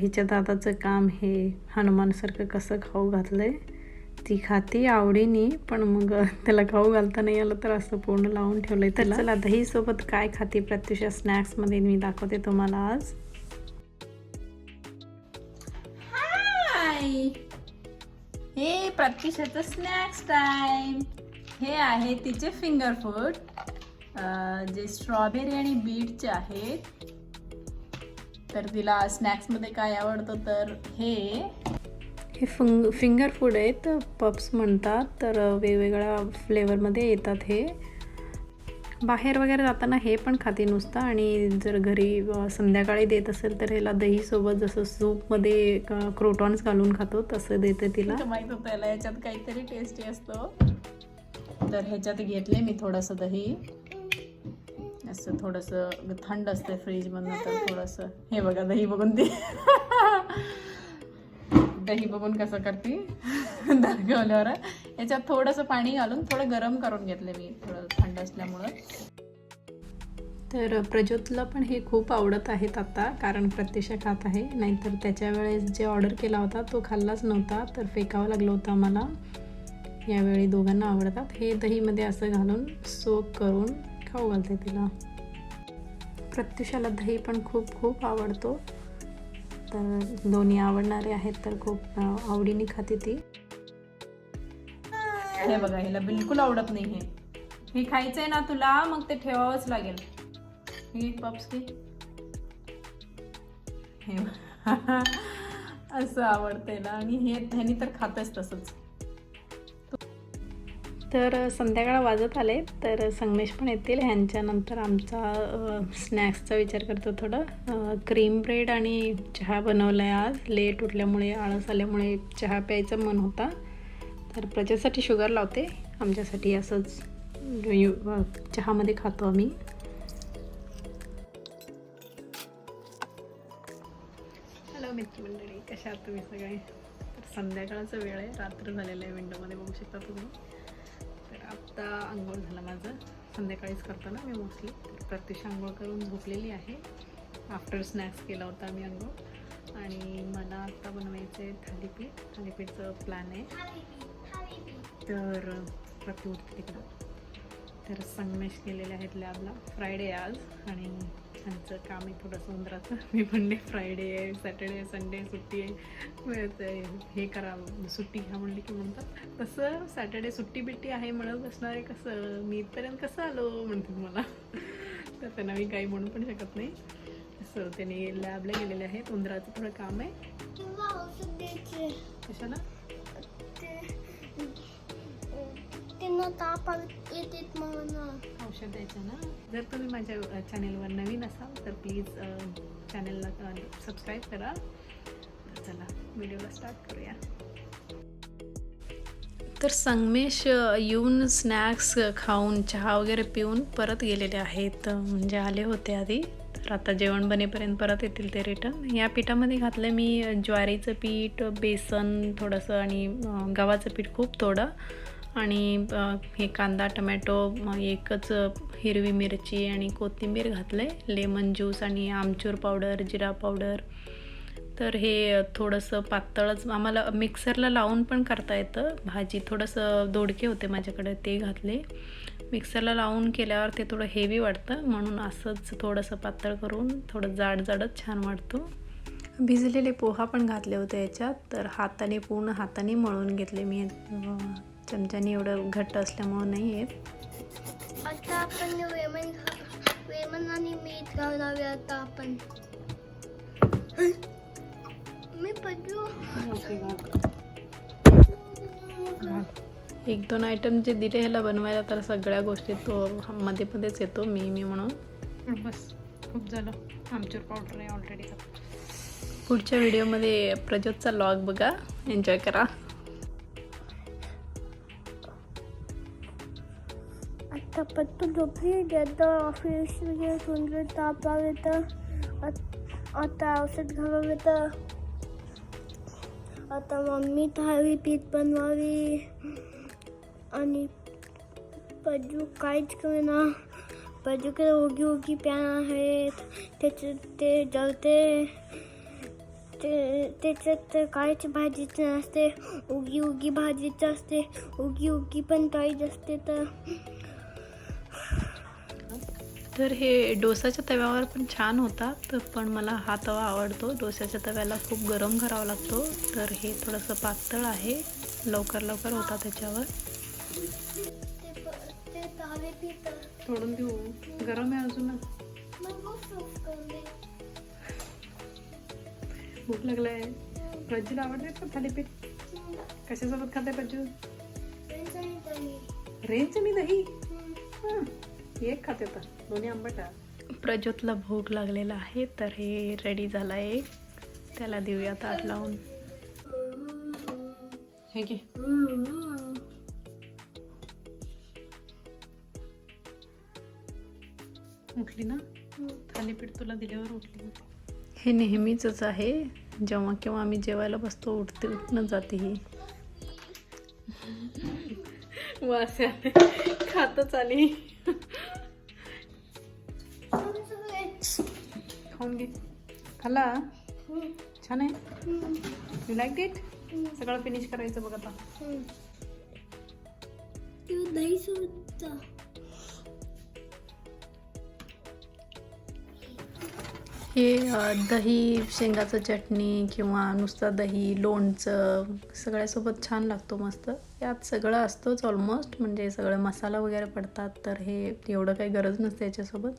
हिच्या दादाचं काम हे हनुमानसारखं कसं खाऊ घातलंय. ती खाती आवडीने, पण मग त्याला खाऊ घालता नाही आलं तर असं पूर्ण लावून ठेवलंय. तर चला दही सोबत काय खाते प्रत्युषा स्नॅक्समध्ये मी दाखवते तुम्हाला आज. हाय, हे प्रत्युषाचं स्नॅक्स टाइम. हे आहे तिचे फिंगर फूड, जे स्ट्रॉबेरी आणि बीटचे आहेत. तर तिला स्नॅक्समध्ये काय आवडतं तर हे फिंगर फूड आहेत, पप्स म्हणतात. तर वेगवेगळ्या फ्लेवरमध्ये येतात. हे बाहेर वगैरे जाताना हे पण खाते नुसतं, आणि जर घरी संध्याकाळी देत असेल तर ह्याला दहीसोबत जसं सूपमध्ये क्रोटॉन्स घालून खातो तसं देते तिला. माहीत होतं याला याच्यात काहीतरी टेस्टी असतो. तर ह्याच्यात घेतले मी थोडंसं दही. असं थोडंसं थंड असतं फ्रीजमधनं, तर थोडंसं हे बघा दही बघून ते दही बघून कसं करते दाखवल्यावर. याच्यात थोडंसं पाणी घालून थोडं गरम करून घेतले मी, थोडं थंड असल्यामुळं. तर प्रज्योतला पण हे खूप आवडत आहेत आता, कारण प्रत्युषा खात आहे. नाहीतर त्याच्या वेळेस जे ऑर्डर केला होता तो खाल्लाच नव्हता, तर फेकावं लागलं होतं आम्हाला. यावेळी दोघांना आवडतात. हे दहीमध्ये असं घालून सोक करून खाऊ घालते तिला. प्रत्युषाला दही पण खूप खूप आवडतो, तर दोन्ही आवडणारे आहेत, तर खूप आवडीने खाते ती. हे बघा, हिला बिलकुल आवडत नाही. हे खायचंय ना तुला, मग ते ठेवावंच लागेल. हे पप्स की हे असं आवडते ना, आणि ह्यानी तर खातच तसंच. तर संध्याकाळ वाजत आले, तर संगमेश पण येतील. ह्यांच्यानंतर आमचा स्नॅक्सचा विचार करतो. थोडं क्रीम ब्रेड आणि चहा बनवला आहे आज. लेट उठल्यामुळे, आळस आल्यामुळे चहा प्यायचा मन होता. तर प्रजेसाठी शुगर लावते, आमच्यासाठी असंच चहामध्ये खातो आम्ही. हॅलो मित्रमंडळी, कशा आहात तुम्ही सगळे? तर संध्याकाळचा वेळ आहे, रात्र झालेलं आहे. विंडोमध्ये बघू शकता तुम्ही. तर आत्ता आंघोळ झालं माझं. संध्याकाळीच करतो ना मी मोस्टली. तर प्रत्युषा आंघोळ करून झोपलेली आहे. आफ्टर स्नॅक्स केला होता आम्ही आंघोळ. आणि मला आत्ता बनवायचं आहे थालीपीठ. थालीपीठचं प्लॅन आहे. तर प्रत्यू उठते तिकडं. तर संगमेश गेलेले आहेत लॅबला. फ्रायडे आज, आणि त्यांचं काम आहे थोडंसं उंदराचं. मी म्हणले फ्रायडे आहे, सॅटर्डे संडे सुट्टी आहे, हे करा सुट्टी घ्या म्हणली की म्हणतात. तसं सॅटर्डे सुट्टी बिट्टी आहे म्हणत बसणार आहे. कसं मी इथपर्यंत कसं आलो म्हणते मला. तर त्यांना मी काही म्हणू पण शकत नाही. असं त्यांनी लॅबला गेलेले आहेत. उंदराचं थोडं काम आहे. कशाला औषध द्यायचं ना. जर तुम्ही माझ्या चॅनेलवर नवीन असाल तर प्लीज चॅनेलला सबस्क्राईब करा. चला व्हिडिओला स्टार्ट करूया. तर संगमेश येऊन स्नॅक्स खाऊन चहा वगैरे पिऊन परत गेलेले आहेत. म्हणजे आले होते आधी, तर आता जेवण बनेपर्यंत परत येतील ते रिटर्न. या पिठामध्ये घातलं मी ज्वारीचं पीठ, बेसन थोडंसं, आणि गव्हाचं पीठ खूप थोडं, आणि हे कांदा, टमॅटो, एकच हिरवी मिरची आणि कोथिंबीर घातले, लेमन ज्यूस आणि आमचूर पावडर, जिरा पावडर. तर हे थोडंसं पातळच, आम्हाला मिक्सरला लावून पण करता येतं भाजी. थोडंसं दोडके होते माझ्याकडे, ते घातले. मिक्सरला लावून केल्यावर ते थोडं हेवी वाटतं, म्हणून असंच थोडंसं पातळ करून थोडं जाडच छान वाटतो. भिजलेले पोहा पण घातले होते याच्यात. तर पूर्ण हाताने मळून घेतले मी. चमच्याने एवढं घट्ट असल्यामुळं नाही येत. आता आपण लेमन आणि मीठ घालावे. आता आपण मी पडलो. 1-2 आयटम जे दिले ह्याला बनवायला, तर सगळ्या गोष्टी तो मध्येच येतो मी म्हणून. बस खूप झालं. आमचूर पावडर आहे ऑलरेडी. पुढच्या व्हिडिओमध्ये प्रज्योतचा लॉग बघा, एन्जॉय करा. आता पत्तू झोपली. ज्यादा ऑफिस वगैरे सुंदर ताप आले तर आता औषध घालावे. तर आता मम्मी थालीपीठ बनवावी, आणि पज्जू काहीच करेना. पज्जूकडे ओगी पॅन आहेत, त्याचे ते जळते. त्याच्यात काळ्याची भाजीच असते, उगी उगी भाजीच असते, उगी उगी पण तळीच असते. तर हे डोसाच्या तव्यावर पण छान होतात, पण मला हा तवा आवडतो. डोसाच्या तव्याला खूप गरम करावा लागतो, तर हे थोडंसं पातळ आहे, लवकर लवकर होतात त्याच्यावर. तोडून देऊ, गरम आहे अजून. भूक लागलाय. प्रज्जूला आवडते का थालीपीठ? कशासोबत खाते प्रज्जू? रेंज आणि दही. एक खाते तर दोन्ही आंबट आहे. प्रज्योतला भूक लागलेला आहे, तर हे रेडी झाला आहे, त्याला देऊया ताट लावून. हे घे. उठली ना? थालीपीठ तुला दिल्यावर उठली. हे नेहमीच आहे, जेव्हा केव्हा आम्ही जेवायला बसतो उठणं जाते ही. वास खातच आली. खाऊन घे. खाला? छान आहे. You like it? सगळं फिनिश करायचं बघ आता. दही सोबत हे दही, शेंगाचं चटणी किंवा नुसतं दही, लोणचं सगळ्यासोबत छान लागतो मस्त. यात सगळं असतोच ऑलमोस्ट, म्हणजे सगळे मसाला वगैरे पडतात, तर हे एवढं काही गरज नसते याच्यासोबत,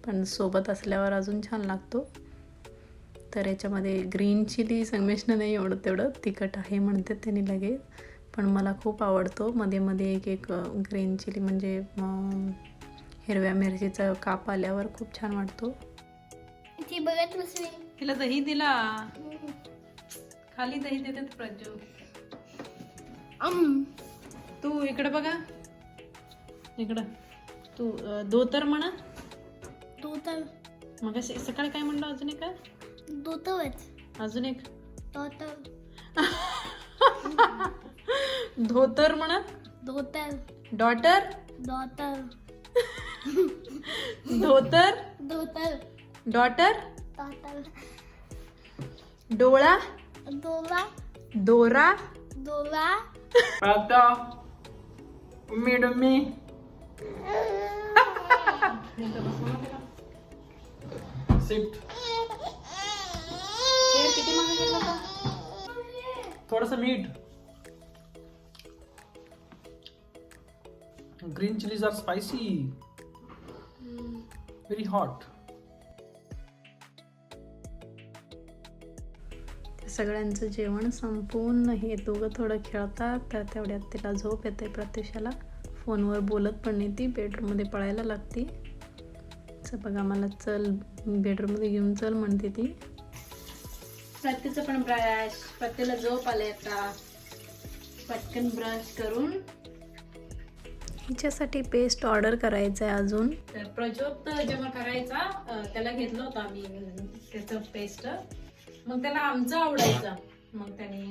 पण सोबत असल्यावर अजून छान लागतो. तर याच्यामध्ये ग्रीन चिली संगमेशनं नाही एवढं तेवढं तिखट आहे म्हणते त्यांनी लगेच, पण मला खूप आवडतो. मध्ये मध्ये एक ग्रीन चिली म्हणजे हिरव्या मिरचीचा काप आल्यावर खूप छान वाटतो. ती बघत बसली. तिला दही दिला, खाली दही देते प्रज्जू. तू इकडे बघा, इकडं तू धोतर म्हणा. धोतर मग सकाळी काय म्हणलं? अजून एक काय? धोतरच. अजून एक धोतर. धोतर म्हणा. धोतर. डॉटर. धोतर. धोतर. धोतर. डॉटर. धोतर. डोळा. दोरा. दोरा. दोरा. आता मी सिट. किती मागवलं होतं? थोडंसं मीठ. Green chillies are spicy, very hot. सगळ्यांचं जेवण संपून हे दोघं थोडं खेळतात, तर तेवढ्यात तिला झोप येते. प्रत्युषाला फोनवर बोलत पण नाही ती, बेडरूममध्ये पळायला लागते. असं बघा, मला चल बेडरूममध्ये घेऊन चल म्हणते ती. प्रत्यूचं पण ब्रश, प्रत्यूला झोप आले आता, पटकन ब्रश करून. हिच्यासाठी पेस्ट ऑर्डर करायचं आहे अजून. तर प्रज्योत जेव्हा करायचा त्याला घेतलं होतं आम्ही त्याचं पेस्ट, मग त्याला आमचं आवडायचं, मग त्याने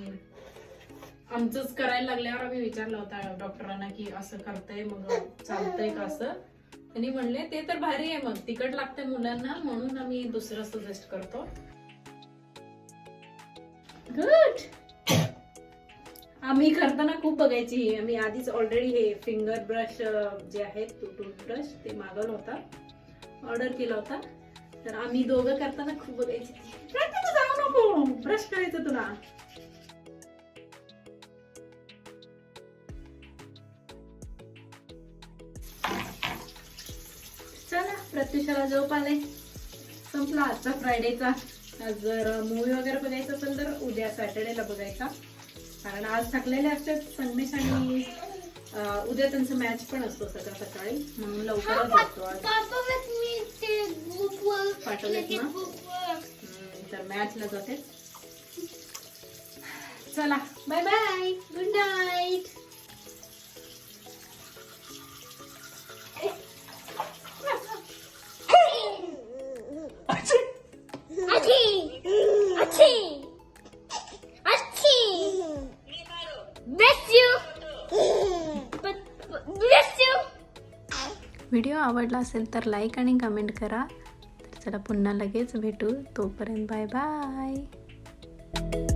आमचंच करायला लागल्यावर आम्ही विचारलं होता डॉक्टरांना की असं करतंय मग चालतंय का असं. त्यांनी म्हणले ते तर भारी आहे, मग तिखट लागतंय मुलांना म्हणून आम्ही दुसरं सजेस्ट करतो. गुड. आम्ही करताना खूप बघायची. आम्ही आधीच ऑलरेडी हे फिंगर ब्रश जे आहेत टूथब्रश ते मागवला होता, ऑर्डर केला होता, तर आम्ही दोघं करताना खूप बघायची. जाऊ नको, ब्रश करायचं तुला. चला, प्रत्युषाला झोप आले, संपला आजचा फ्रायडेचा. आज जर मूवी वगैरे बघायचं असेल तर उद्या सॅटर्डेला बघायचा, कारण आज थकलेले असतात संगमेश आणि उद्या त्यांचं मॅच पण असतो सकाळ सकाळी, म्हणून लवकरच जातो आज. पाठवलेत ना, तर मॅचला जाते. चला, bye bye, good night. Video आवडला असेल तर लाईक आणि कमेंट करा. तर चला पुन्हा लगेच भेटू, तोपर्यंत बाय बाय. आहे.